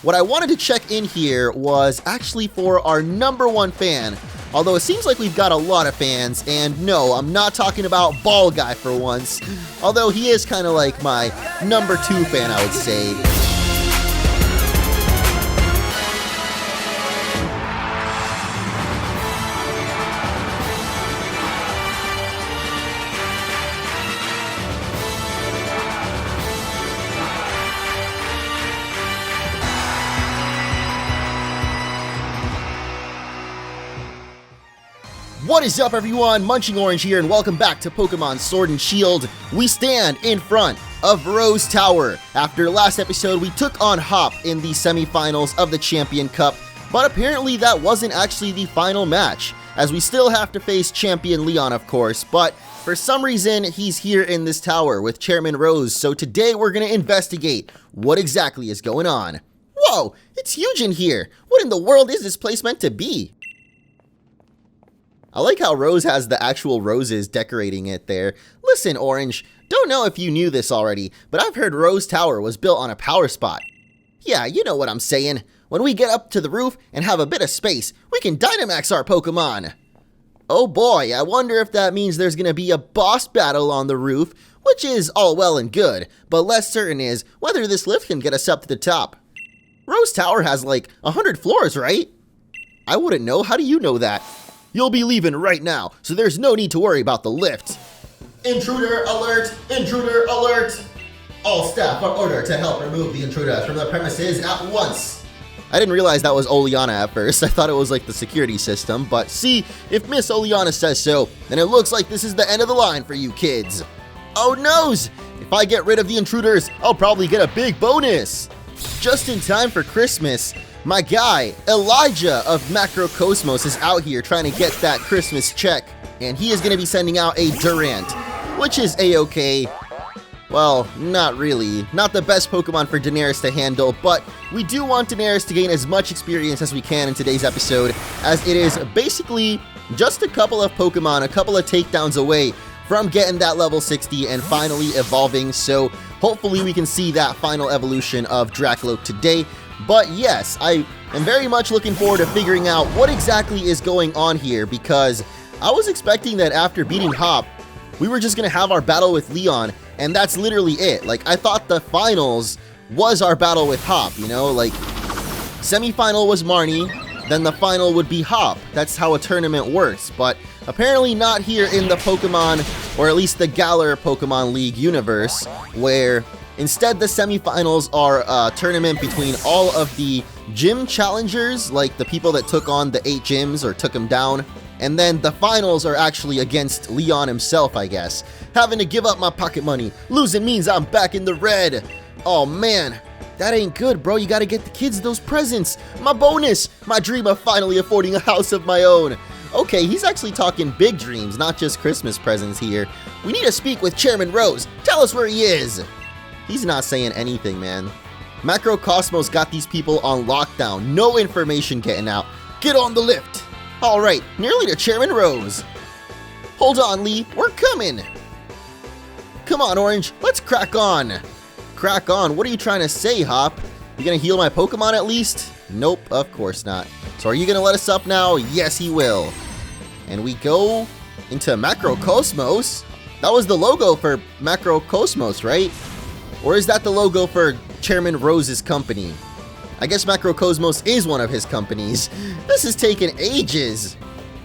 What I wanted to check in here was actually for our #1 fan. Although it seems like we've got a lot of fans, and no, I'm not talking about Ball Guy for once. Although he is kind of like my #2 fan, I would say. What is up, everyone? MunchingOrange here, and welcome back to Pokemon Sword and Shield. We stand in front of Rose Tower. After last episode, we took on Hop in the semifinals of the Champion Cup, but apparently that wasn't actually the final match, as we still have to face Champion Leon, of course, but for some reason, he's here in this tower with Chairman Rose, so today we're going to investigate what exactly is going on. Whoa, it's huge in here. What in the world is this place meant to be? I like how Rose has the actual roses decorating it there. Listen, Orange, don't know if you knew this already, but I've heard Rose Tower was built on a power spot. Yeah, you know what I'm saying. When we get up to the roof and have a bit of space, we can Dynamax our Pokemon. Oh boy, I wonder if that means there's gonna be a boss battle on the roof, which is all well and good, but less certain is whether this lift can get us up to the top. Rose Tower has like 100 floors, right? I wouldn't know. How do you know that? You'll be leaving right now, so there's no need to worry about the lift. Intruder alert! Intruder alert! All staff are ordered to help remove the intruders from the premises at once. I didn't realize that was Oleana at first. I thought it was like the security system, but see, if Miss Oleana says so, then it looks like this is the end of the line for you kids. Oh noes! If I get rid of the intruders, I'll probably get a big bonus. Just in time for Christmas. My guy, Elijah of Macrocosmos, is out here trying to get that Christmas check, and he is going to be sending out a Durant, which is a-okay. Well, not really. Not the best Pokemon for Daenerys to handle, but we do want Daenerys to gain as much experience as we can in today's episode, as it is basically just a couple of Pokemon, a couple of takedowns away from getting that level 60 and finally evolving, so hopefully we can see that final evolution of Dracloak today. But yes, I am very much looking forward to figuring out what exactly is going on here, because I was expecting that after beating Hop, we were just going to have our battle with Leon, and that's literally it. Like, I thought the finals was our battle with Hop, you know? Like, semifinal was Marnie, then the final would be Hop. That's how a tournament works, but apparently not here in the Pokemon, or at least the Galar Pokemon League universe, where instead, the semifinals are a tournament between all of the gym challengers, like the people that took on the 8 gyms or took them down. And then the finals are actually against Leon himself, I guess. Having to give up my pocket money. Losing means I'm back in the red. Oh man, that ain't good, bro. You gotta get the kids those presents. My bonus. My dream of finally affording a house of my own. Okay, he's actually talking big dreams, not just Christmas presents here. We need to speak with Chairman Rose. Tell us where he is. He's not saying anything, man. Macrocosmos got these people on lockdown. No information getting out. Get on the lift. All right, nearly to Chairman Rose. Hold on, Lee. We're coming. Come on, Orange. Let's crack on. Crack on? What are you trying to say, Hop? You gonna heal my Pokemon at least? Nope, of course not. So are you gonna let us up now? Yes, he will. And we go into Macrocosmos. That was the logo for Macrocosmos, right? Or is that the logo for Chairman Rose's company? I guess Macrocosmos is one of his companies. This is taking ages.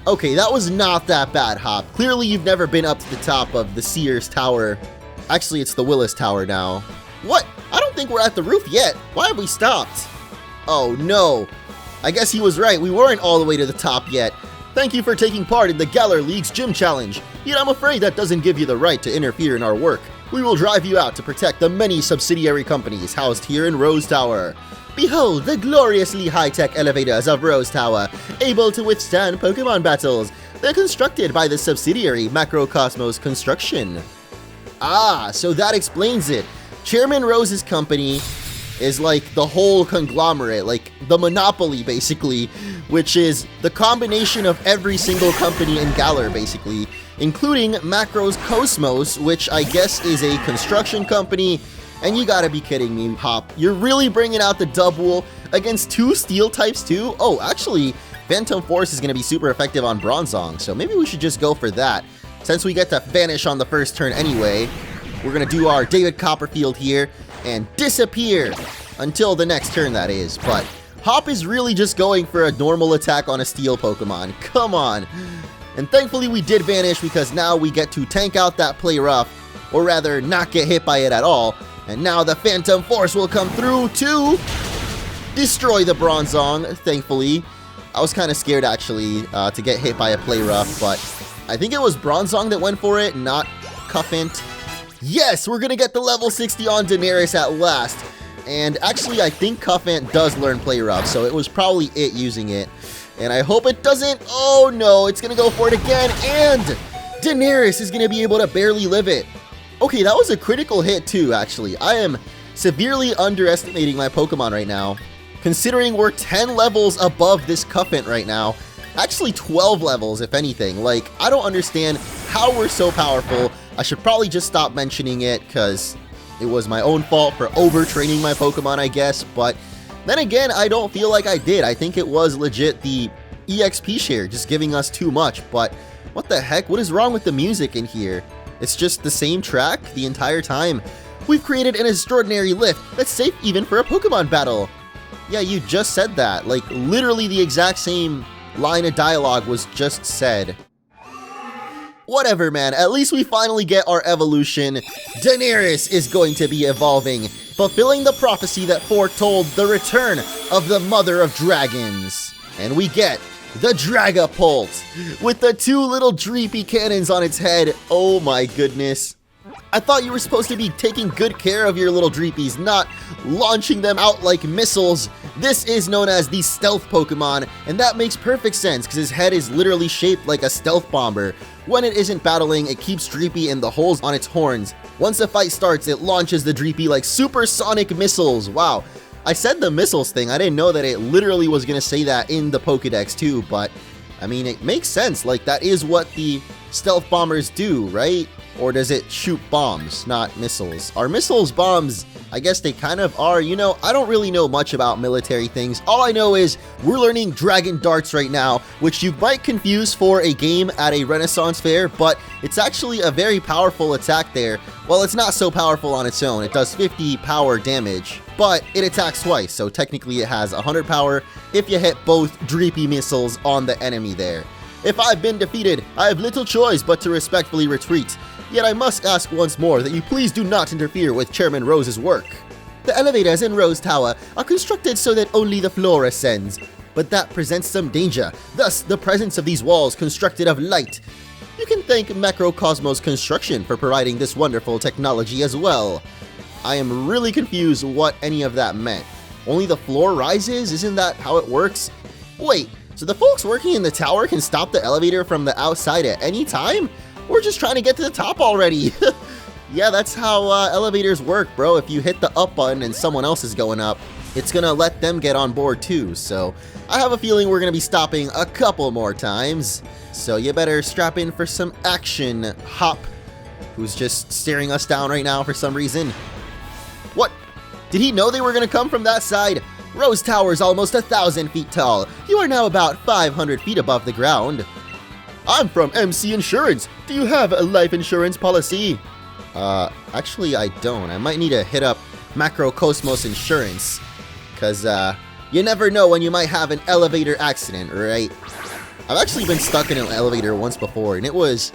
Okay, that was not that bad, Hop. Clearly you've never been up to the top of the Sears Tower. Actually, it's the Willis Tower now. What? I don't think we're at the roof yet. Why have we stopped? Oh no. I guess he was right. We weren't all the way to the top yet. Thank you for taking part in the Galar League's Gym Challenge. Yet I'm afraid that doesn't give you the right to interfere in our work. We will drive you out to protect the many subsidiary companies housed here in Rose Tower. Behold the gloriously high-tech elevators of Rose Tower, able to withstand Pokemon battles. They're constructed by the subsidiary Macrocosmos Construction. Ah, so that explains it. Chairman Rose's company is like the whole conglomerate, like the monopoly basically, which is the combination of every single company in Galar basically, including Macrocosmos, which I guess is a construction company. And you gotta be kidding me, Hop. You're really bringing out the double. against 2 steel types too? Oh, actually, Phantom Force is going to be super effective on Bronzong, so maybe we should just go for that. Since we get to vanish on the first turn anyway, we're going to do our David Copperfield here and disappear until the next turn, that is. But Hop is really just going for a normal attack on a steel Pokemon. Come on. And thankfully we did vanish because now we get to tank out that Play Rough, or rather not get hit by it at all. And now the Phantom Force will come through to destroy the Bronzong, thankfully. I was kind of scared actually to get hit by a Play Rough, but I think it was Bronzong that went for it, not Cuffant. Yes, we're gonna get the level 60 on Daenerys at last. And actually, I think Cuffant does learn Play Rough, so it was probably it using it. And I hope it doesn't. Oh no, it's gonna go for it again, and Daenerys is gonna be able to barely live it. Okay, that was a critical hit too, actually. I am severely underestimating my Pokemon right now, considering we're 10 levels above this Cuffant right now. Actually 12 levels, if anything. Like, I don't understand how we're so powerful. I should probably just stop mentioning it, because it was my own fault for overtraining my Pokemon, I guess. But then again, I don't feel like I did. I think it was legit the EXP share just giving us too much. But what the heck? What is wrong with the music in here? It's just the same track the entire time. We've created an extraordinary lift that's safe even for a Pokemon battle. Yeah, you just said that. Like, literally the exact same line of dialogue was just said. Whatever, man. At least we finally get our evolution. Daenerys is going to be evolving, fulfilling the prophecy that foretold the return of the Mother of Dragons. And we get the Dragapult with the 2 little Dreepy cannons on its head. Oh my goodness. I thought you were supposed to be taking good care of your little Dreepies, not launching them out like missiles. This is known as the Stealth Pokemon, and that makes perfect sense because his head is literally shaped like a stealth bomber. When it isn't battling, it keeps Dreepy in the holes on its horns. Once a fight starts, it launches the Dreepy like supersonic missiles. Wow. I said the missiles thing. I didn't know that it literally was going to say that in the Pokedex too, but I mean, it makes sense. Like, that is what the stealth bombers do, right? Or does it shoot bombs, not missiles? Are missiles bombs? I guess they kind of are. You know, I don't really know much about military things. All I know is we're learning Dragon Darts right now, which you might confuse for a game at a Renaissance fair, but it's actually a very powerful attack there. Well, it's not so powerful on its own. It does 50 power damage, but it attacks twice, so technically it has 100 power if you hit both Dreepy missiles on the enemy there. If I've been defeated, I have little choice but to respectfully retreat. Yet I must ask once more that you please do not interfere with Chairman Rose's work. The elevators in Rose Tower are constructed so that only the floor ascends, but that presents some danger, thus the presence of these walls constructed of light. You can thank Macrocosmos Construction for providing this wonderful technology as well. I am really confused what any of that meant. Only the floor rises? Isn't that how it works? Wait, so the folks working in the tower can stop the elevator from the outside at any time? We're just trying to get to the top already. Yeah, that's how elevators work, bro. If you hit the up button and someone else is going up, it's gonna let them get on board too. So I have a feeling we're gonna be stopping a couple more times. So you better strap in for some action, Hop, who's just staring us down right now for some reason. What? Did he know they were gonna come from that side? Rose Tower is almost 1,000 feet tall. You are now about 500 feet above the ground. I'm from MC Insurance. Do you have a life insurance policy? Actually I don't. I might need to hit up Macrocosmos Insurance, because you never know when you might have an elevator accident, right? I've actually been stuck in an elevator once before, and it was,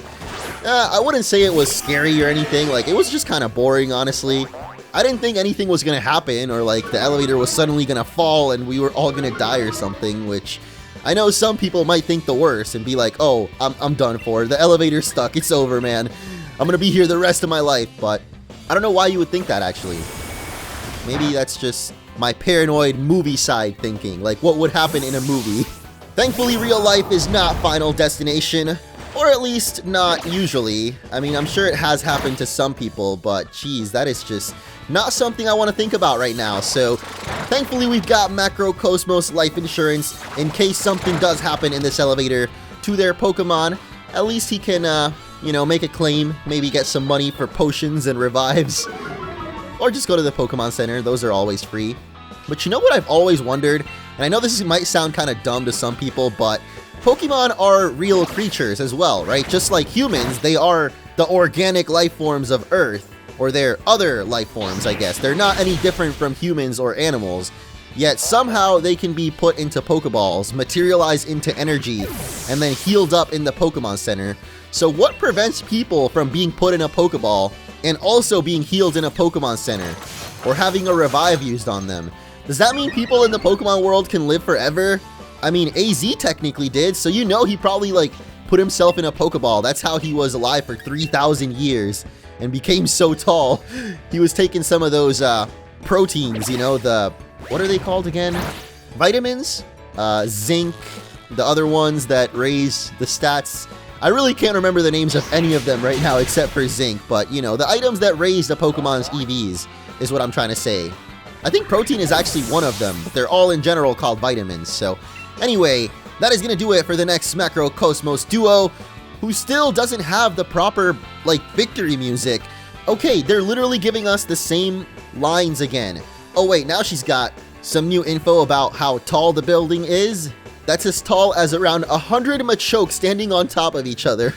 I wouldn't say it was scary or anything. Like, it was just kind of boring, honestly. I didn't think anything was gonna happen, or like the elevator was suddenly gonna fall and we were all gonna die or something, which I know some people might think the worst and be like, oh, I'm done for. The elevator's stuck. It's over, man. I'm gonna be here the rest of my life. But I don't know why you would think that, actually. Maybe that's just my paranoid movie side thinking. Like, what would happen in a movie? Thankfully, real life is not Final Destination. Or at least not usually. I mean, I'm sure it has happened to some people, but geez, that is just not something I want to think about right now. So thankfully we've got Macrocosmos Life Insurance in case something does happen in this elevator to their Pokemon. At least he can, you know, make a claim, maybe get some money for potions and revives. Or just go to the Pokemon Center, those are always free. But you know what I've always wondered? And I know this might sound kind of dumb to some people, but Pokemon are real creatures as well, right? Just like humans, they are the organic life forms of Earth, or they're other life forms, I guess. They're not any different from humans or animals, yet somehow they can be put into Pokeballs, materialize into energy, and then healed up in the Pokemon Center. So what prevents people from being put in a Pokeball and also being healed in a Pokemon Center, or having a revive used on them? Does that mean people in the Pokemon world can live forever? I mean, AZ technically did, so you know he probably like put himself in a Pokeball. That's how he was alive for 3,000 years and became so tall. He was taking some of those proteins, you know, what are they called again? Vitamins? Zinc, the other ones that raise the stats. I really can't remember the names of any of them right now except for zinc, but you know, the items that raise the Pokemon's EVs is what I'm trying to say. I think protein is actually one of them, but they're all in general called vitamins. So anyway, that is going to do it for the next Macro Cosmos duo, who still doesn't have the proper, like, victory music. Okay, they're literally giving us the same lines again. Oh wait, now she's got some new info about how tall the building is. That's as tall as around 100 Machoke standing on top of each other.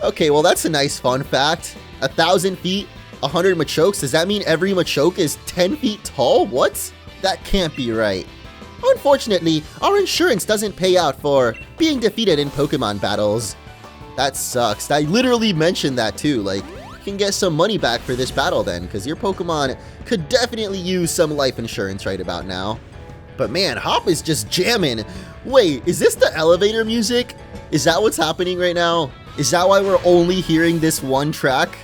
Okay, well that's a nice fun fact. 1,000 feet, 100 Machokes? Does that mean every Machoke is 10 feet tall? What? That can't be right. Unfortunately, our insurance doesn't pay out for being defeated in Pokemon battles. That sucks. I literally mentioned that too, like, you can get some money back for this battle then, because your Pokemon could definitely use some life insurance right about now. But man, Hop is just jamming. Wait, is this the elevator music? Is that what's happening right now? Is that why we're only hearing this one track?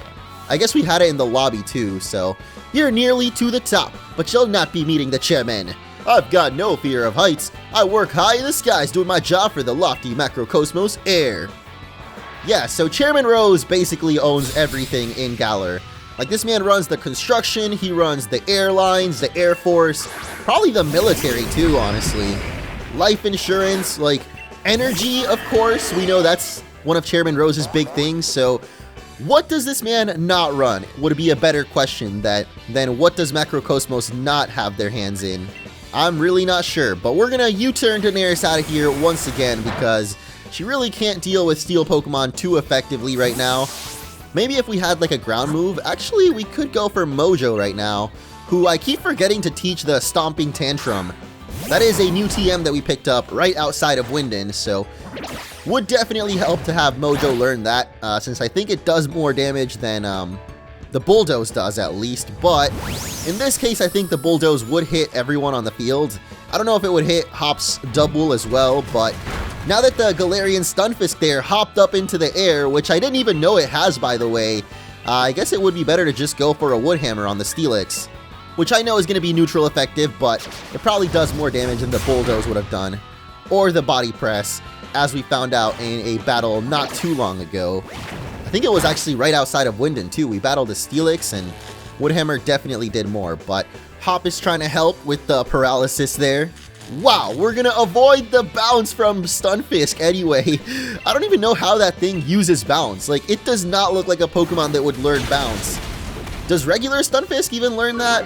I guess we had it in the lobby too, so. You're nearly to the top, but you'll not be meeting the chairman. I've got no fear of heights. I work high in the skies doing my job for the lofty Macrocosmos air. Yeah, so Chairman Rose basically owns everything in Galar. Like, this man runs the construction, he runs the airlines, the Air Force, probably the military too, honestly. Life insurance, like, energy, of course. We know that's one of Chairman Rose's big things, so what does this man not run? Would be a better question than what does Macrocosmos not have their hands in? I'm really not sure, but we're gonna U-turn Daenerys out of here once again because she really can't deal with steel Pokemon too effectively right now. Maybe if we had like a ground move, actually we could go for Mojo right now, who I keep forgetting to teach the Stomping Tantrum. That is a new TM that we picked up right outside of Winden, so would definitely help to have Mojo learn that, since I think it does more damage than the Bulldoze does at least, but in this case I think the Bulldoze would hit everyone on the field. I don't know if it would hit Hop's double as well, but now that the Galarian Stunfisk there hopped up into the air, which I didn't even know it has by the way, I guess it would be better to just go for a Wood Hammer on the Steelix, which I know is going to be neutral effective, but it probably does more damage than the Bulldoze would have done, or the Body Press, as we found out in a battle not too long ago. I think it was actually right outside of Winden too. We battled the Steelix and Woodhammer definitely did more, but Hop is trying to help with the paralysis there. Wow, we're gonna avoid the bounce from Stunfisk anyway. I don't even know how that thing uses bounce. Like, it does not look like a Pokemon that would learn bounce. Does regular Stunfisk even learn that?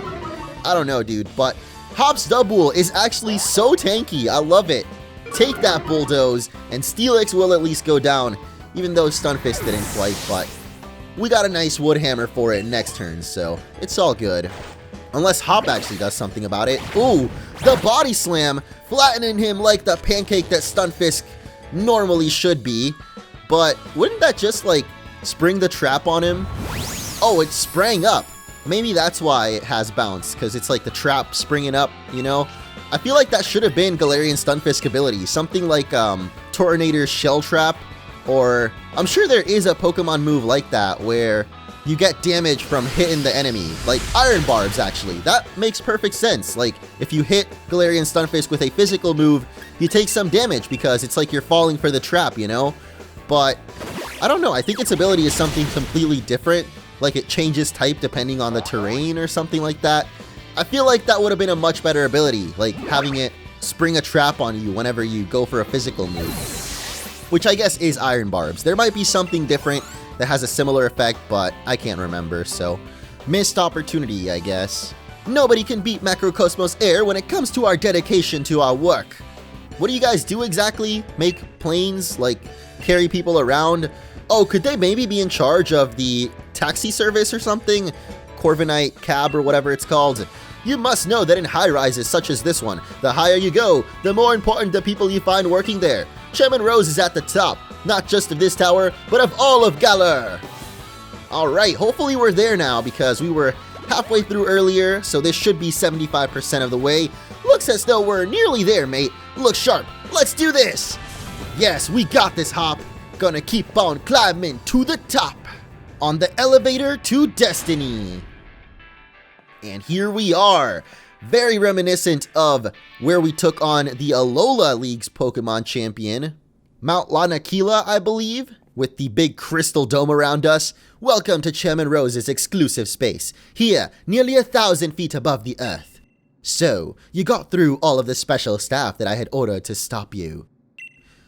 I don't know, dude, but Hop's double is actually so tanky. I love it. Take that Bulldoze, and Steelix will at least go down, even though Stunfisk didn't quite, but we got a nice Wood Hammer for it next turn, so it's all good. Unless Hop actually does something about it. Ooh, the Body Slam, flattening him like the pancake that Stunfisk normally should be. But wouldn't that just, like, spring the trap on him? Oh, it sprang up. Maybe that's why it has bounce, because it's like the trap springing up, you know? I feel like that should have been Galarian Stunfisk ability. Something like Tornado's Shell Trap, or I'm sure there is a Pokemon move like that where you get damage from hitting the enemy, like Iron Barbs actually. That makes perfect sense. Like, if you hit Galarian Stunfisk with a physical move, you take some damage because it's like you're falling for the trap, you know? But I don't know, I think its ability is something completely different, like it changes type depending on the terrain or something like that. I feel like that would have been a much better ability, like having it spring a trap on you whenever you go for a physical move, which I guess is Iron Barbs. There might be something different that has a similar effect, but I can't remember, so missed opportunity, I guess. Nobody can beat Macrocosmos Air when it comes to our dedication to our work. What do you guys do exactly? Make planes, like, carry people around? Oh, could they maybe be in charge of the taxi service or something? Corviknight cab or whatever it's called. You must know that in high-rises such as this one, the higher you go, the more important the people you find working there. Chairman Rose is at the top, not just of this tower, but of all of Galar. Alright, hopefully we're there now because we were halfway through earlier, so this should be 75% of the way. Looks as though we're nearly there, mate. Look sharp. Let's do this. Yes, we got this, Hop. Gonna keep on climbing to the top. On the elevator to destiny. And here we are. Very reminiscent of where we took on the Alola League's Pokemon champion, Mount Lanakila, I believe, with the big crystal dome around us. Welcome to Chairman Rose's exclusive space, here, nearly 1,000 feet above the earth. So, you got through all of the special staff that I had ordered to stop you.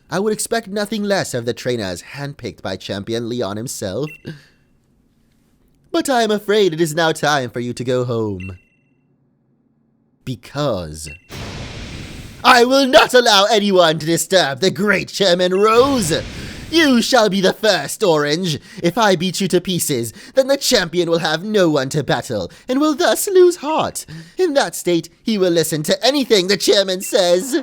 I would expect nothing less of the trainers handpicked by Champion Leon himself. But I am afraid it is now time for you to go home. Because I will not allow anyone to disturb the great Chairman Rose. You shall be the first, Orange. If I beat you to pieces, then the champion will have no one to battle, and will thus lose heart. In that state, he will listen to anything the chairman says.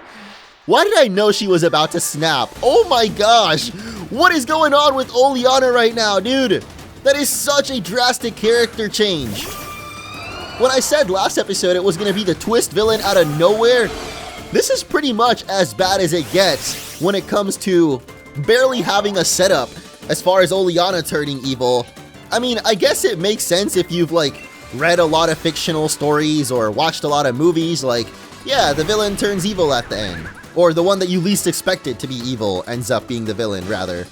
Why did I know she was about to snap? Oh my gosh! What is going on with Oleana right now, dude? That is such a drastic character change. When I said last episode it was going to be the twist villain out of nowhere, this is pretty much as bad as it gets when it comes to barely having a setup as far as Oleana turning evil. I mean, I guess it makes sense if you've, like, read a lot of fictional stories or watched a lot of movies, like, yeah, the villain turns evil at the end. Or the one that you least expected to be evil ends up being the villain, rather.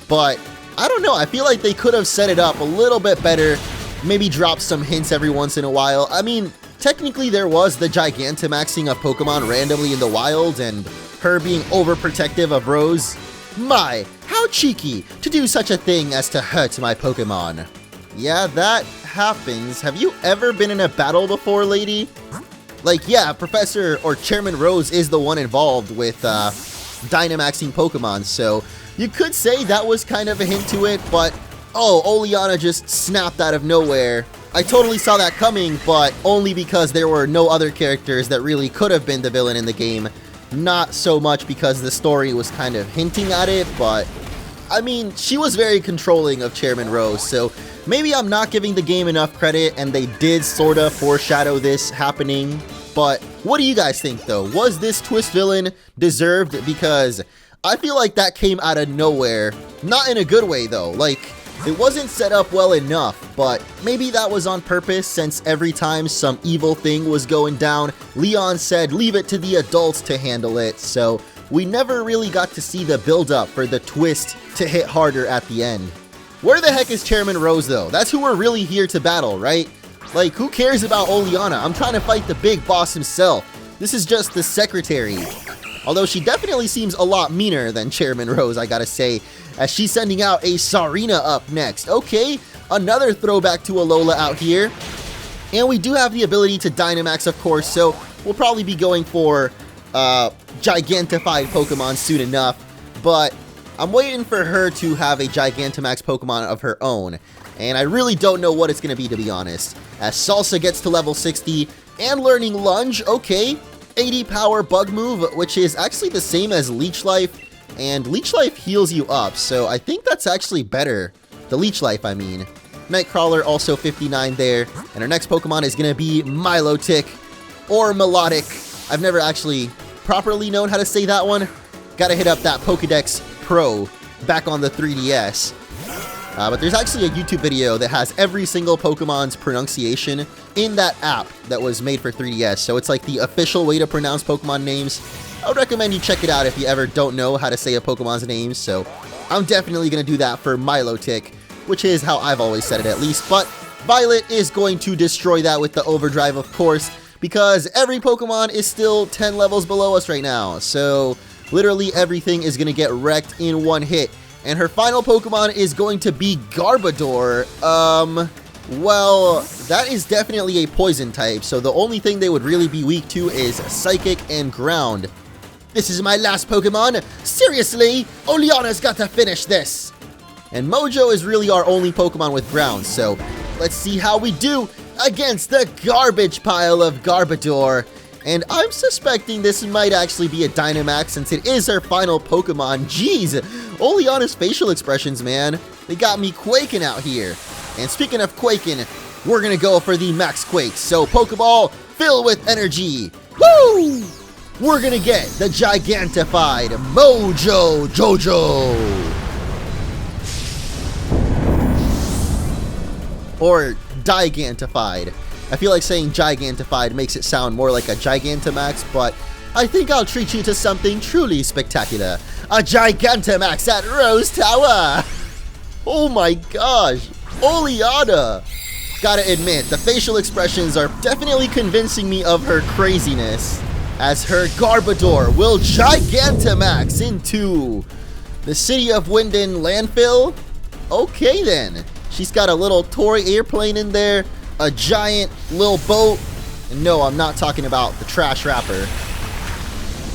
But, I don't know, I feel like they could have set it up a little bit better, maybe drop some hints every once in a while. I mean, technically there was the Gigantamaxing of Pokemon randomly in the wild, and her being overprotective of Rose. My, how cheeky to do such a thing as to hurt my Pokemon. Yeah, that happens. Have you ever been in a battle before, lady? Like, yeah, Professor or Chairman Rose is the one involved with Dynamaxing Pokemon, so you could say that was kind of a hint to it, but oh, Oleana just snapped out of nowhere. I totally saw that coming, but only because there were no other characters that really could have been the villain in the game. Not so much because the story was kind of hinting at it, but I mean, she was very controlling of Chairman Rose, so maybe I'm not giving the game enough credit and they did sort of foreshadow this happening. But what do you guys think though? Was this twist villain deserved? Because I feel like that came out of nowhere. Not in a good way though, like it wasn't set up well enough, but maybe that was on purpose since every time some evil thing was going down, Leon said leave it to the adults to handle it, so we never really got to see the build-up for the twist to hit harder at the end. Where the heck is Chairman Rose though? That's who we're really here to battle, right? Like, who cares about Oleana? I'm trying to fight the big boss himself. This is just the secretary. Although she definitely seems a lot meaner than Chairman Rose, I gotta say, as she's sending out a Sarina up next. Okay, another throwback to Alola out here. And we do have the ability to Dynamax, of course, so we'll probably be going for Gigantified Pokemon soon enough. But I'm waiting for her to have a Gigantamax Pokemon of her own. And I really don't know what it's going to be, to be honest. As Salsa gets to level 60 and learning Lunge, okay. 80 power bug move, which is actually the same as Leech Life. And Leech Life heals you up, so I think that's actually better. The Leech Life, I mean. Nightcrawler also 59 there. And our next Pokemon is going to be Milotic or Melodic. I've never actually properly known how to say that one. Gotta hit up that Pokédex Pro back on the 3DS. But there's actually a YouTube video that has every single Pokemon's pronunciation in that app that was made for 3DS. So it's like the official way to pronounce Pokemon names. I would recommend you check it out if you ever don't know how to say a Pokemon's name. So I'm definitely going to do that for Milotic, which is how I've always said it at least. But Violet is going to destroy that with the Overdrive, of course, because every Pokemon is still 10 levels below us right now. So literally everything is going to get wrecked in one hit. And her final Pokemon is going to be Garbodor. Well, that is definitely a poison type, so the only thing they would really be weak to is Psychic and Ground. This is my last Pokemon! Seriously? Oleana's got to finish this! And Mojo is really our only Pokemon with Ground, so let's see how we do against the garbage pile of Garbodor. And I'm suspecting this might actually be a Dynamax since it is our final Pokemon. Jeez, Oleana's facial expressions, man. They got me quaking out here. And speaking of quaking, we're gonna go for the Max Quake. So Pokeball, fill with energy. Woo! We're gonna get the Gigantified Mojo Jojo. Or Gigantified. I feel like saying Gigantified makes it sound more like a Gigantamax, but I think I'll treat you to something truly spectacular. A Gigantamax at Rose Tower! Oh my gosh, Oleana! Gotta admit, the facial expressions are definitely convincing me of her craziness, as her Garbodor will Gigantamax into the City of Winden landfill? Okay then. She's got a little toy airplane in there, a giant little boat, and no, I'm not talking about the trash wrapper.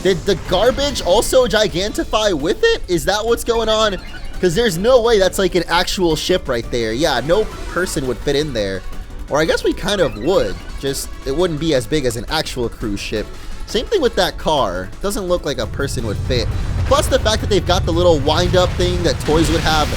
Did the garbage also Gigantify with it? Is that what's going on? Because there's no way that's like an actual ship right there. Yeah, no person would fit in there. Or I guess we kind of would, just it wouldn't be as big as an actual cruise ship. Same thing with that car. Doesn't look like a person would fit. Plus the fact that they've got the little wind-up thing that toys would have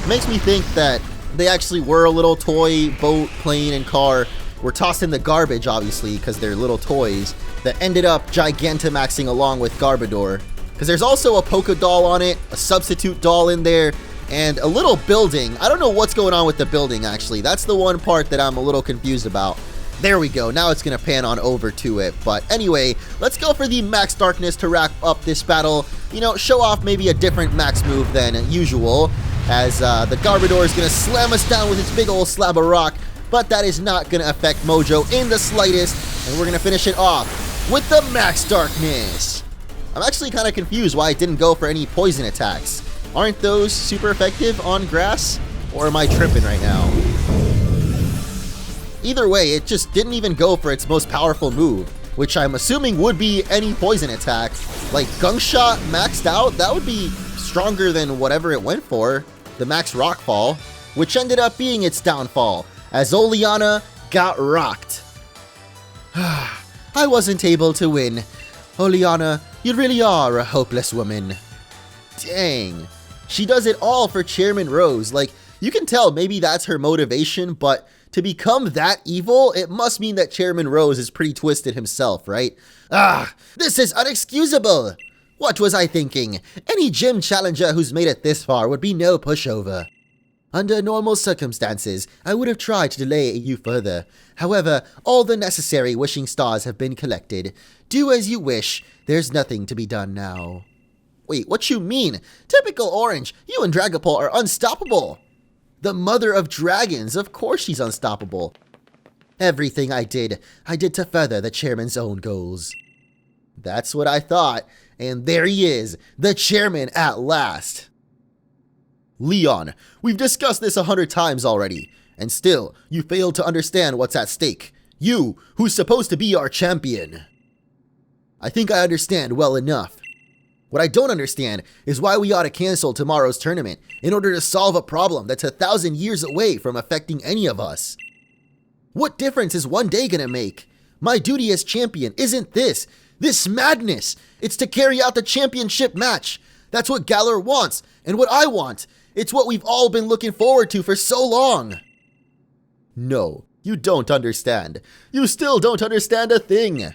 makes me think that they actually were a little toy, boat, plane, and car. Were tossed in the garbage, obviously, because they're little toys that ended up Gigantamaxing along with Garbodor. Because there's also a Poké doll on it, a substitute doll in there, and a little building. I don't know what's going on with the building, actually. That's the one part that I'm a little confused about. There we go. Now it's going to pan on over to it. But anyway, let's go for the Max Darkness to wrap up this battle. You know, show off maybe a different Max move than usual, as the Garbodor is going to slam us down with its big old slab of rock. But that is not going to affect Mojo in the slightest, and we're going to finish it off with the Max Darkness. I'm actually kind of confused why it didn't go for any poison attacks. Aren't those super effective on grass? Or am I tripping right now? Either way, it just didn't even go for its most powerful move, which I'm assuming would be any poison attack. Like Gunk Shot maxed out, that would be stronger than whatever it went for, the Max Rockfall, which ended up being its downfall, as Oleana got rocked. I wasn't able to win. Oleana, you really are a hopeless woman. Dang. She does it all for Chairman Rose. Like, you can tell maybe that's her motivation, but to become that evil, it must mean that Chairman Rose is pretty twisted himself, right? This is unexcusable. What was I thinking? Any gym challenger who's made it this far would be no pushover. Under normal circumstances, I would have tried to delay you further. However, all the necessary wishing stars have been collected. Do as you wish. There's nothing to be done now. Wait, what you mean? Typical Orange, you and Dragapult are unstoppable. The mother of dragons, of course she's unstoppable. Everything I did to further the chairman's own goals. That's what I thought, and there he is, the chairman at last. Leon, we've discussed this 100 times already, and still, you failed to understand what's at stake. You, who's supposed to be our champion. I think I understand well enough. What I don't understand is why we ought to cancel tomorrow's tournament in order to solve a problem that's 1,000 years away from affecting any of us. What difference is one day gonna make? My duty as champion isn't this madness. It's to carry out the championship match. That's what Galar wants, and what I want. It's what we've all been looking forward to for so long. No, you don't understand. You still don't understand a thing.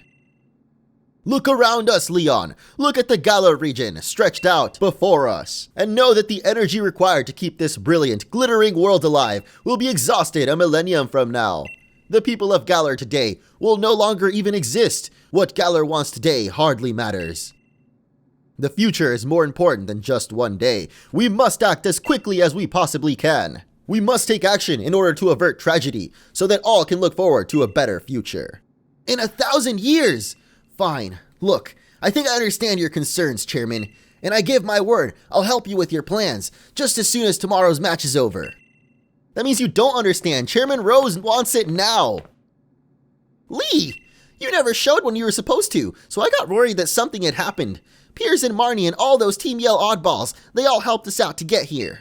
Look around us, Leon. Look at the Galar region stretched out before us, and know that the energy required to keep this brilliant, glittering world alive will be exhausted a millennium from now. The people of Galar today will no longer even exist. What Galar wants today hardly matters. The future is more important than just one day. We must act as quickly as we possibly can. We must take action in order to avert tragedy, so that all can look forward to a better future. In 1,000 years! Fine. Look, I think I understand your concerns, Chairman, and I give my word I'll help you with your plans just as soon as tomorrow's match is over. That means you don't understand. Chairman Rose wants it now. Lee, you never showed when you were supposed to, so I got worried that something had happened. Piers and Marnie and all those Team Yell oddballs, they all helped us out to get here.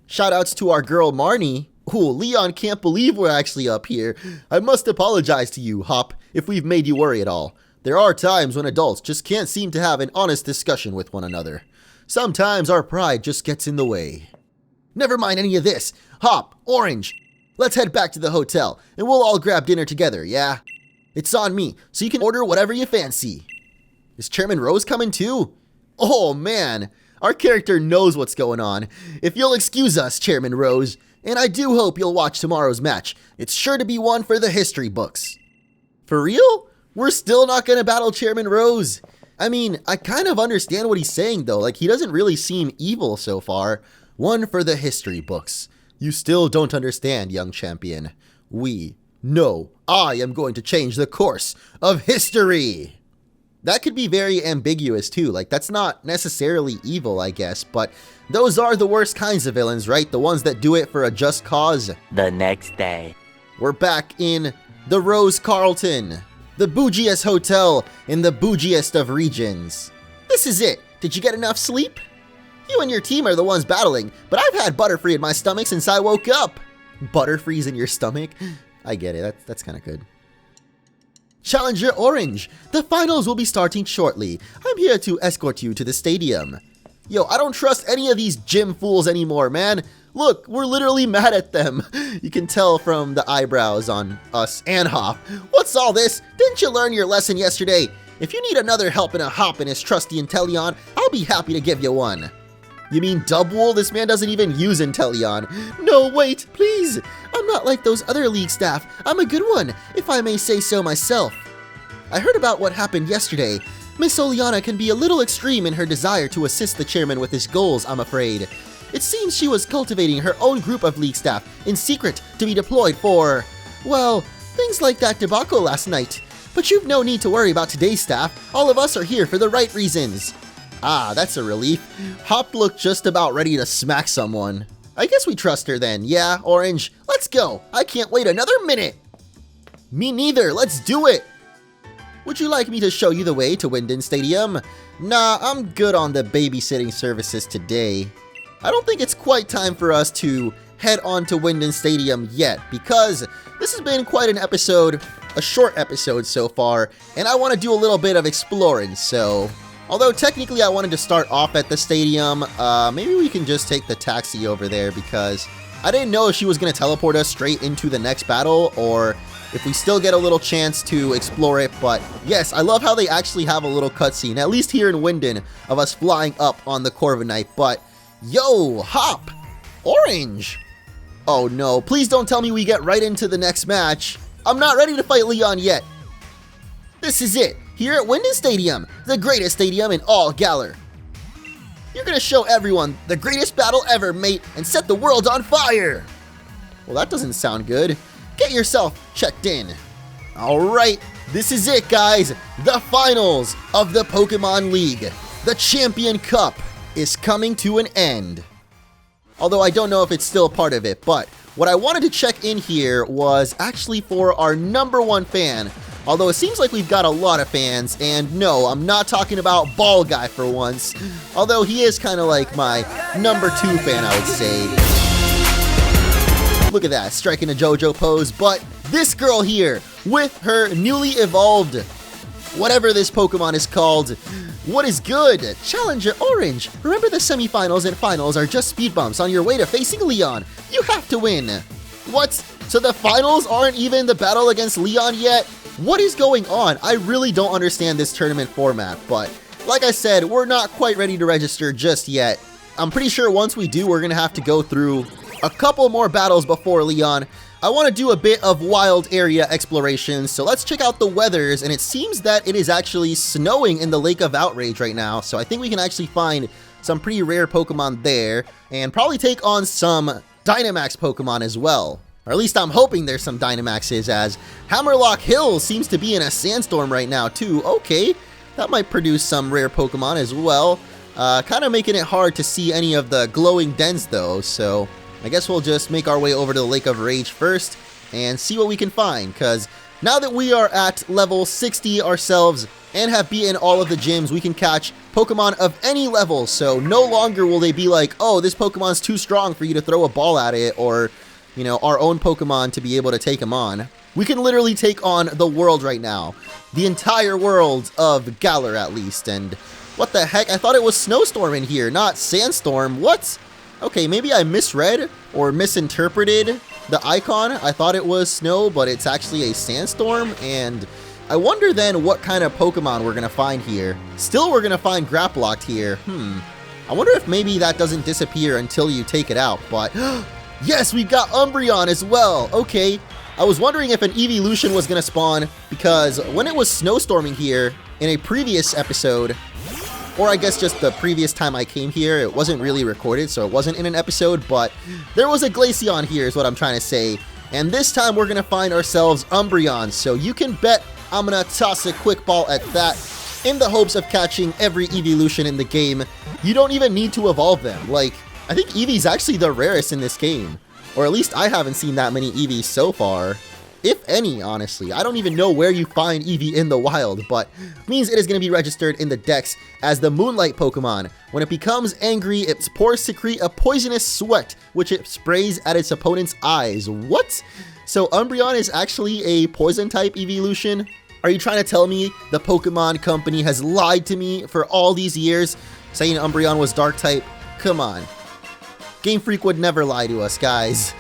Shoutouts to our girl Marnie. Ooh, Leon can't believe we're actually up here. I must apologize to you, Hop, if we've made you worry at all. There are times when adults just can't seem to have an honest discussion with one another. Sometimes our pride just gets in the way. Never mind any of this. Hop, Orange, let's head back to the hotel, and we'll all grab dinner together, yeah? It's on me, so you can order whatever you fancy. Is Chairman Rose coming too? Oh man, our character knows what's going on. If you'll excuse us, Chairman Rose, and I do hope you'll watch tomorrow's match. It's sure to be one for the history books. For real? We're still not gonna battle Chairman Rose? I mean, I kind of understand what he's saying though, like he doesn't really seem evil so far. One for the history books. You still don't understand, young champion. No, I am going to change the course of history. That could be very ambiguous too, like that's not necessarily evil, I guess, but those are the worst kinds of villains, right? The ones that do it for a just cause. The next day. We're back in the Rose Carlton, the bougiest hotel in the bougiest of regions. This is it. Did you get enough sleep? You and your team are the ones battling, but I've had Butterfree in my stomach since I woke up. Butterfree's in your stomach? I get it, that's kind of good. Challenger Orange, the finals will be starting shortly. I'm here to escort you to the stadium. Yo, I don't trust any of these gym fools anymore, man. Look, we're literally mad at them. You can tell from the eyebrows on us and Hop. What's all this? Didn't you learn your lesson yesterday? If you need another help in a Hop and his trusty Inteleon, I'll be happy to give you one. You mean Dubwool? This man doesn't even use Inteleon. No, wait, please. I'm not like those other league staff. I'm a good one, if I may say so myself. I heard about what happened yesterday. Miss Oleana can be a little extreme in her desire to assist the chairman with his goals, I'm afraid. It seems she was cultivating her own group of league staff in secret to be deployed for, well, things like that debacle last night. But you've no need to worry about today's staff. All of us are here for the right reasons. Ah, that's a relief. Hop looked just about ready to smack someone. I guess we trust her then, yeah, Orange? Let's go! I can't wait another minute! Me neither, let's do it! Would you like me to show you the way to Winden Stadium? Nah, I'm good on the babysitting services today. I don't think it's quite time for us to head on to Winden Stadium yet, because this has been quite an episode, a short episode so far, and I want to do a little bit of exploring, so... Although technically I wanted to start off at the stadium, maybe we can just take the taxi over there because I didn't know if she was going to teleport us straight into the next battle or if we still get a little chance to explore it. But yes, I love how they actually have a little cutscene, at least here in Winden, of us flying up on the Corviknight. But yo, Hop, Orange. Oh no, please don't tell me we get right into the next match. I'm not ready to fight Leon yet. This is it. Here at Winden Stadium, the greatest stadium in all Galar. You're gonna show everyone the greatest battle ever, mate, and set the world on fire! Well, that doesn't sound good. Get yourself checked in. Alright, this is it, guys. The finals of the Pokemon League. The Champion Cup is coming to an end. Although I don't know if it's still part of it, but what I wanted to check in here was actually for our #1 fan. Although it seems like we've got a lot of fans, and no, I'm not talking about Ball Guy for once. Although he is kind of like my #2 fan, I would say. Look at that, striking a JoJo pose, but this girl here, with her newly evolved, whatever this Pokemon is called, what is good? Challenger Orange, remember the semifinals and finals are just speed bumps on your way to facing Leon. You have to win. What? So the finals aren't even the battle against Leon yet? What is going on? I really don't understand this tournament format, but like I said, we're not quite ready to register just yet. I'm pretty sure once we do, we're gonna have to go through a couple more battles before Leon. I want to do a bit of wild area exploration, so let's check out the weathers, and it seems that it is actually snowing in the Lake of Outrage right now, so I think we can actually find some pretty rare Pokemon there, and probably take on some Dynamax Pokemon as well. Or at least I'm hoping there's some Dynamaxes, as Hammerlock Hill seems to be in a sandstorm right now too. Okay, that might produce some rare Pokemon as well. Kind of making it hard to see any of the glowing dens though, so I guess we'll just make our way over to the Lake of Rage first and see what we can find, because now that we are at level 60 ourselves and have beaten all of the gyms, we can catch Pokemon of any level. So no longer will they be like, oh, this Pokemon's too strong for you to throw a ball at it, or, you know, our own Pokemon to be able to take him on. We can literally take on the world right now. The entire world of Galar, at least. And what the heck? I thought it was Snowstorm in here, not Sandstorm. What? Okay, maybe I misread or misinterpreted the icon. I thought it was snow, but it's actually a sandstorm. And I wonder then what kind of Pokemon we're going to find here. Still, we're going to find Grapploct here. I wonder if maybe that doesn't disappear until you take it out. But yes, we got Umbreon as well. Okay. I was wondering if an evolution was going to spawn, because when it was snowstorming here in a previous episode, or I guess just the previous time I came here, it wasn't really recorded, so it wasn't in an episode, but there was a Glaceon here is what I'm trying to say. And this time we're going to find ourselves Umbreon, so you can bet I'm going to toss a quick ball at that in the hopes of catching every evolution in the game. You don't even need to evolve them. Like, I think Eevee's actually the rarest in this game. Or at least I haven't seen that many Eevees so far. If any, honestly. I don't even know where you find Eevee in the wild, but means it is going to be registered in the Dex as the Moonlight Pokemon. When it becomes angry, its pores secrete a poisonous sweat, which it sprays at its opponent's eyes. What? So Umbreon is actually a poison-type evolution? Are you trying to tell me the Pokemon Company has lied to me for all these years, saying Umbreon was Dark-type? Come on. Game Freak would never lie to us, guys.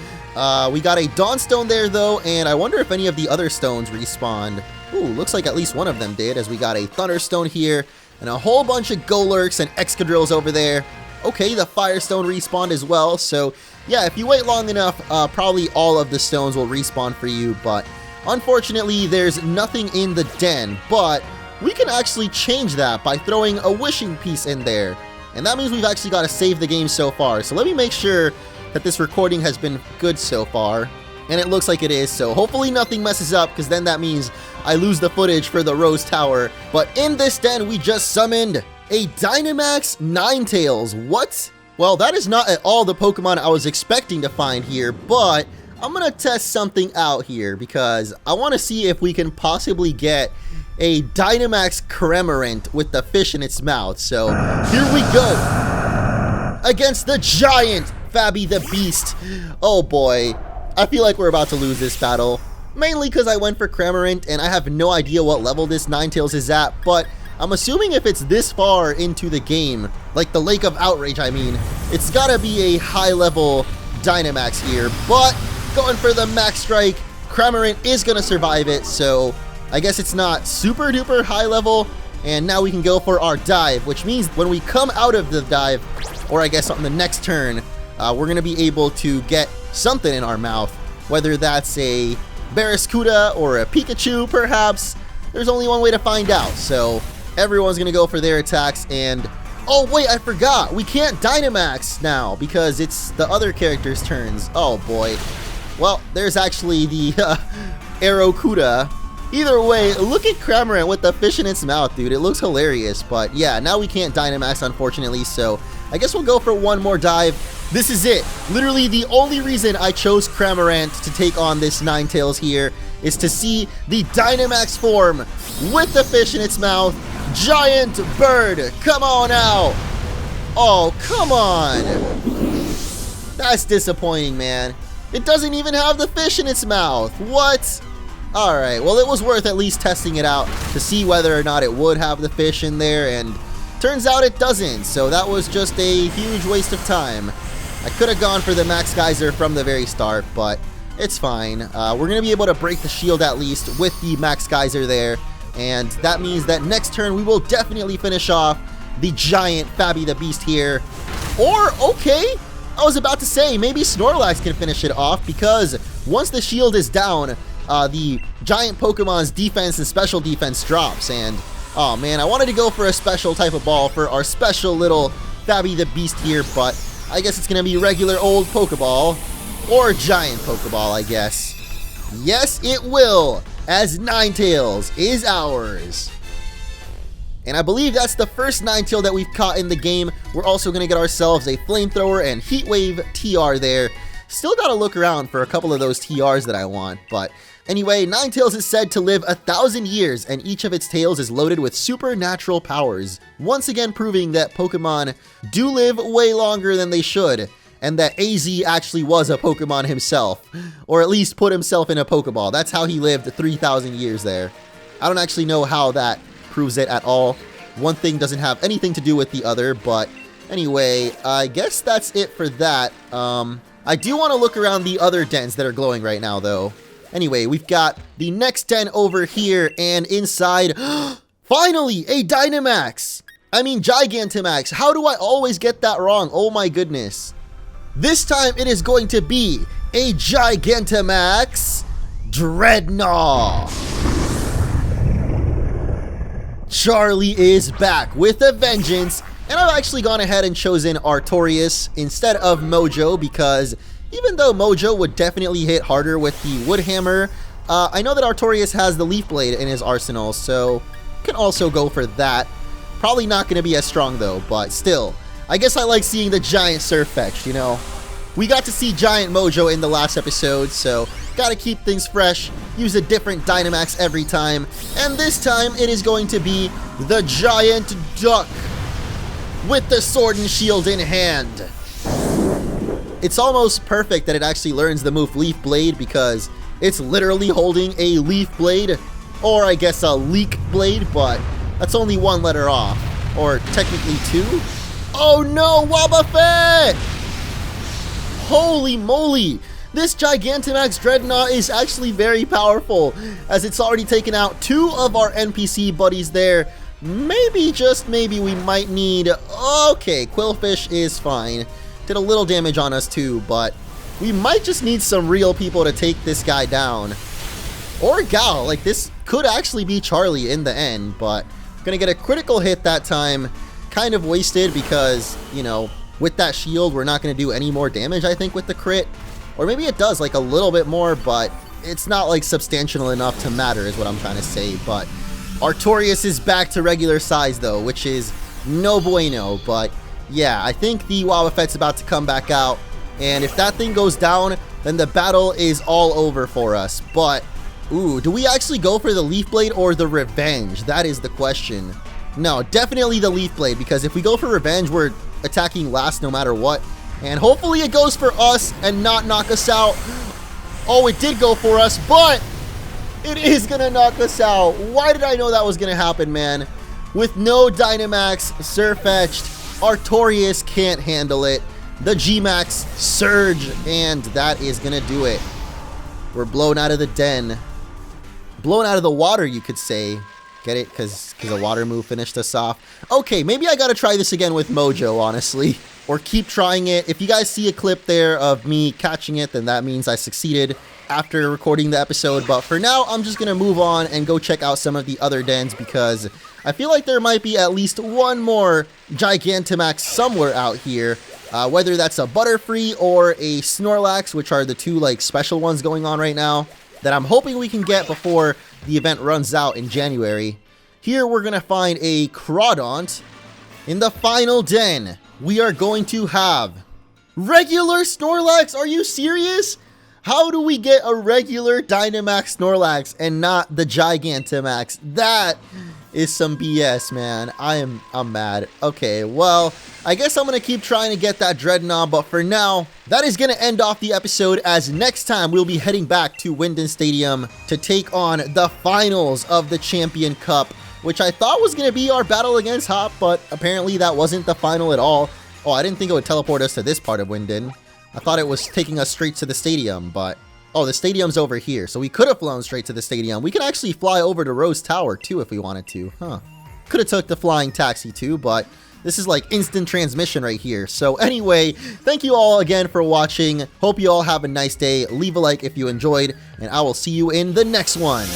We got a Dawnstone there, though, and I wonder if any of the other stones respawned. Ooh, looks like at least one of them did, as we got a Thunderstone here, and a whole bunch of Golurks and Excadrills over there. Okay, the Firestone respawned as well, so yeah, if you wait long enough, probably all of the stones will respawn for you, but unfortunately, there's nothing in the den, but we can actually change that by throwing a wishing piece in there. And that means we've actually got to save the game so far. So let me make sure that this recording has been good so far. And it looks like it is, so hopefully nothing messes up, because then that means I lose the footage for the Rose Tower. But in this den, we just summoned a Dynamax Ninetales. What? Well, that is not at all the Pokemon I was expecting to find here, but I'm going to test something out here, because I want to see if we can possibly get a Dynamax Cramorant with the fish in its mouth. So here we go against the giant Fabby the Beast. Oh boy, I feel like we're about to lose this battle, mainly because I went for Cramorant and I have no idea what level this Ninetales is at, but I'm assuming if it's this far into the game, like the Lake of Outrage, I mean, it's gotta be a high level Dynamax here. But going for the Max Strike, Cramorant is gonna survive it, so I guess it's not super duper high level. And now we can go for our dive, which means when we come out of the dive, or I guess on the next turn, we're gonna be able to get something in our mouth, whether that's a Barraskewda or a Pikachu perhaps. There's only one way to find out, so everyone's gonna go for their attacks. And oh wait, I forgot, we can't Dynamax now because it's the other character's turns. Oh boy. Well, there's actually the Arrokuda. Either way, look at Cramorant with the fish in its mouth, dude. It looks hilarious. But yeah, now we can't Dynamax, unfortunately, so I guess we'll go for one more dive. This is it. Literally the only reason I chose Cramorant to take on this Ninetales here is to see the Dynamax form with the fish in its mouth. Giant bird, come on out. Oh, come on. That's disappointing, man. It doesn't even have the fish in its mouth. What? Alright, well it was worth at least testing it out to see whether or not it would have the fish in there, and turns out it doesn't, so that was just a huge waste of time. I could have gone for the Max Geyser from the very start, but it's fine. We're going to be able to break the shield at least with the Max Geyser there, and that means that next turn we will definitely finish off the giant Fabby the Beast here. Or, okay, I was about to say, maybe Snorlax can finish it off, because once the shield is down, the giant Pokemon's defense and special defense drops, and oh man, I wanted to go for a special type of ball for our special little Fabby the Beast here, but I guess it's gonna be regular old Pokeball, or giant Pokeball, I guess. Yes, it will, as Ninetales is ours. And I believe that's the first Ninetale that we've caught in the game. We're also gonna get ourselves a Flamethrower and Heat Wave TR there. Still gotta look around for a couple of those TRs that I want, but anyway, Ninetales is said to live 1,000 years, and each of its tails is loaded with supernatural powers, once again proving that Pokemon do live way longer than they should, and that AZ actually was a Pokemon himself, or at least put himself in a Pokeball. That's how he lived 3,000 years there. I don't actually know how that proves it at all. One thing doesn't have anything to do with the other, but anyway, I guess that's it for that. I do want to look around the other dens that are glowing right now, though. Anyway, we've got the next den over here, and inside, finally, a Dynamax! I mean, Gigantamax. How do I always get that wrong? Oh my goodness. This time, it is going to be a Gigantamax Dreadnought. Charlie is back with a vengeance, and I've actually gone ahead and chosen Artorias instead of Mojo because even though Mojo would definitely hit harder with the Wood Hammer, I know that Artorias has the Leaf Blade in his arsenal, so can also go for that. Probably not going to be as strong though, but still, I guess I like seeing the giant Surfetch'd, you know. We got to see Giant Mojo in the last episode, so gotta keep things fresh, use a different Dynamax every time, and this time it is going to be the Giant Duck with the Sword and Shield in hand. It's almost perfect that it actually learns the move Leaf Blade because it's literally holding a Leaf Blade, or I guess a Leak Blade, but that's only one letter off, or technically two. Oh no, Wobbuffet! Holy moly! This Gigantamax Dreadnought is actually very powerful, as it's already taken out 2 of our NPC buddies there. Maybe, just maybe, we might need... Okay, Quillfish is fine. Did a little damage on us too, but we might just need some real people to take this guy down. Or Gal, like this could actually be Charlie in the end, but gonna get a critical hit that time. Kind of wasted because, you know, with that shield, we're not going to do any more damage, I think, with the crit. Or maybe it does, like, a little bit more, but it's not, like, substantial enough to matter, is what I'm trying to say. But Artorias is back to regular size, though, which is no bueno. But, yeah, I think the Wobbuffet's about to come back out. And if that thing goes down, then the battle is all over for us. But, ooh, do we actually go for the Leaf Blade or the Revenge? That is the question. No, definitely the Leaf Blade, because if we go for Revenge, we're attacking last no matter what, and hopefully it goes for us and not knock us out. Oh, it did go for us, but it is gonna knock us out. Why did I know that was gonna happen, man? With no Dynamax, Surfetch'd, Artorias can't handle it. The G-Max Surge, and that is gonna do it. We're blown out of the den. Blown out of the water, you could say. Get it? Because a water move finished us off. Okay, maybe I gotta try this again with Mojo, honestly. Or keep trying it. If you guys see a clip there of me catching it, then that means I succeeded after recording the episode. But for now, I'm just gonna move on and go check out some of the other dens because I feel like there might be at least one more Gigantamax somewhere out here. Whether that's a Butterfree or a Snorlax, which are the 2 like special ones going on right now, that I'm hoping we can get before the event runs out in January. Here we're going to find a Crawdaunt. In the final den, we are going to have regular Snorlax. Are you serious? How do we get a regular Dynamax Snorlax and not the Gigantamax? That is some BS, man. I'm mad. Okay, well, I guess I'm going to keep trying to get that Dreadnought, but for now, that is going to end off the episode, as next time we'll be heading back to Winden Stadium to take on the finals of the Champion Cup, which I thought was going to be our battle against Hop, but apparently that wasn't the final at all. Oh, I didn't think it would teleport us to this part of Winden. I thought it was taking us straight to the stadium, but... Oh, the stadium's over here, so we could have flown straight to the stadium. We could actually fly over to Rose Tower, too, if we wanted to. Huh. Could have took the flying taxi, too, but this is like instant transmission right here. So anyway, thank you all again for watching. Hope you all have a nice day. Leave a like if you enjoyed, and I will see you in the next one.